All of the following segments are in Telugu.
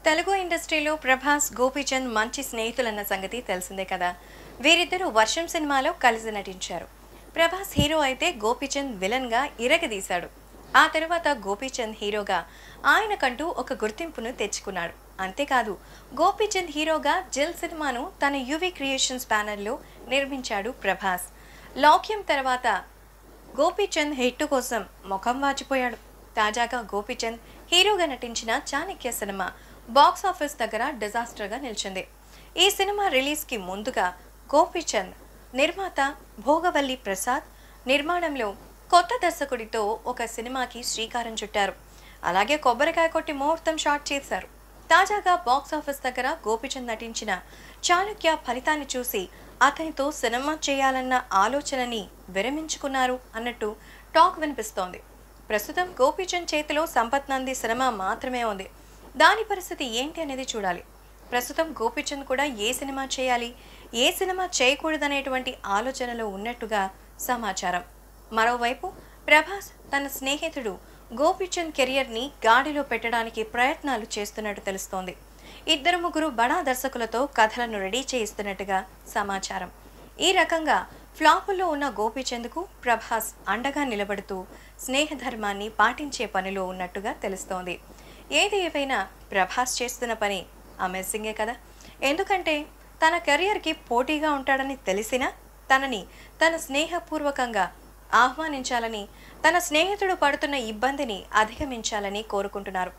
తెలుగు ఇండస్ట్రీలో ప్రభాస్ గోపీచంద్ మంచి స్నేహితులన్న సంగతి తెలిసిందే కదా. వీరిద్దరూ వర్షం సినిమాలో కలిసి నటించారు. ప్రభాస్ హీరో అయితే గోపీచంద్ విలన్ గా ఇరగదీశాడు. ఆ తర్వాత గోపీచంద్ హీరోగా ఆయనకంటూ ఒక గుర్తింపును తెచ్చుకున్నాడు. అంతేకాదు, గోపీచంద్ హీరోగా జిల్ సినిమాను తన యువి క్రియేషన్స్ బ్యానర్లో నిర్మించాడు ప్రభాస్. లౌక్యం తర్వాత గోపీచంద్ హిట్ కోసం ముఖం వాచిపోయాడు. తాజాగా గోపీచంద్ హీరోగా నటించిన చాణక్య సినిమా బాక్స్ ఆఫీస్ దగ్గర డిజాస్టర్గా నిలిచింది. ఈ సినిమా రిలీజ్కి ముందుగా గోపీచంద్ నిర్మాత భోగవల్లి ప్రసాద్ నిర్మాణంలో కొత్త దర్శకుడితో ఒక సినిమాకి శ్రీకారం చుట్టారు. అలాగే కొబ్బరికాయ కొట్టి ముహూర్తం షాట్ చేశారు. తాజాగా బాక్స్ ఆఫీస్ దగ్గర గోపీచంద్ నటించిన చాణక్య ఫలితాన్ని చూసి అతనితో సినిమా చేయాలన్న ఆలోచనని విరమించుకున్నారు అన్నట్టు టాక్ వినిపిస్తోంది. ప్రస్తుతం గోపీచంద్ చేతిలో సంపత్ నంది సినిమా మాత్రమే ఉంది. దాని పరిస్థితి ఏంటి అనేది చూడాలి. ప్రస్తుతం గోపీచంద్ కూడా ఏ సినిమా చేయాలి, ఏ సినిమా చేయకూడదనేటువంటి ఆలోచనలో ఉన్నట్టుగా సమాచారం. మరోవైపు ప్రభాస్ తన స్నేహితుడు గోపీచంద్ కెరియర్ని గాడిలో పెట్టడానికి ప్రయత్నాలు చేస్తున్నట్టు తెలుస్తోంది. ఇద్దరు ముగ్గురు బడా దర్శకులతో కథలను రెడీ చేయిస్తున్నట్టుగా సమాచారం. ఈ రకంగా ఫ్లాపుల్లో ఉన్న గోపీచంద్కు ప్రభాస్ అండగా నిలబడుతూ స్నేహధర్మాన్ని పాటించే పనిలో ఉన్నట్టుగా తెలుస్తోంది. ఏది ఏవైనా ప్రభాస్ చేస్తున్న పని అమేజింగే కదా. ఎందుకంటే తన కెరియర్కి పోటీగా ఉంటాడని తెలిసినా తనని తన స్నేహపూర్వకంగా ఆహ్వానించాలని, తన స్నేహితుడు పడుతున్న ఇబ్బందిని అధిగమించాలని కోరుకుంటున్నారు.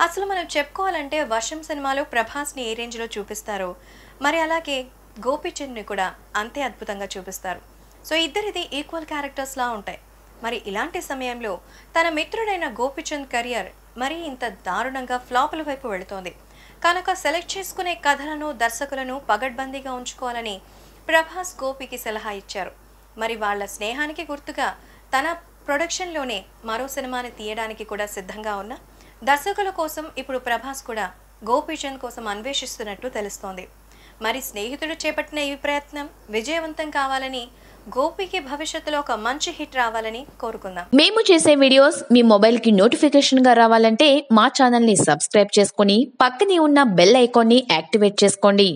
అసలు మనం చెప్పుకోవాలంటే వర్షం సినిమాలో ప్రభాస్ని ఏ రేంజ్లో చూపిస్తారో మరి అలాగే గోపీచంద్ని కూడా అంతే అద్భుతంగా చూపిస్తారు. సో ఇద్దరిది ఈక్వల్ క్యారెక్టర్స్లా ఉంటాయి. మరి ఇలాంటి సమయంలో తన మిత్రుడైన గోపీచంద్ కెరియర్ మరీ ఇంత దారుణంగా ఫ్లాపుల వైపు వెళుతోంది కనుక సెలెక్ట్ చేసుకునే కథలను, దర్శకులను పగడ్బందీగా ఉంచుకోవాలని ప్రభాస్ గోపికి సలహా ఇచ్చారు. మరి వాళ్ళ స్నేహానికి గుర్తుగా తన ప్రొడక్షన్లోనే మరో సినిమాని తీయడానికి కూడా సిద్ధంగా ఉన్న దర్శకుల కోసం ఇప్పుడు ప్రభాస్ కూడా గోపీచంద్ కోసం అన్వేషిస్తున్నట్టు తెలుస్తోంది. మరి స్నేహితుడు చేపట్టిన ఈ ప్రయత్నం విజయవంతం కావాలని, గోపికి భవిష్యత్తులో ఒక మంచి హిట్ రావాలని కోరుకుందాం. మేము చేసే వీడియోస్ మీ మొబైల్ కి నోటిఫికేషన్ గా రావాలంటే మా ఛానల్ ని సబ్స్క్రైబ్ చేసుకుని పక్కనే ఉన్న బెల్ ఐకాన్ ని యాక్టివేట్ చేసుకోండి.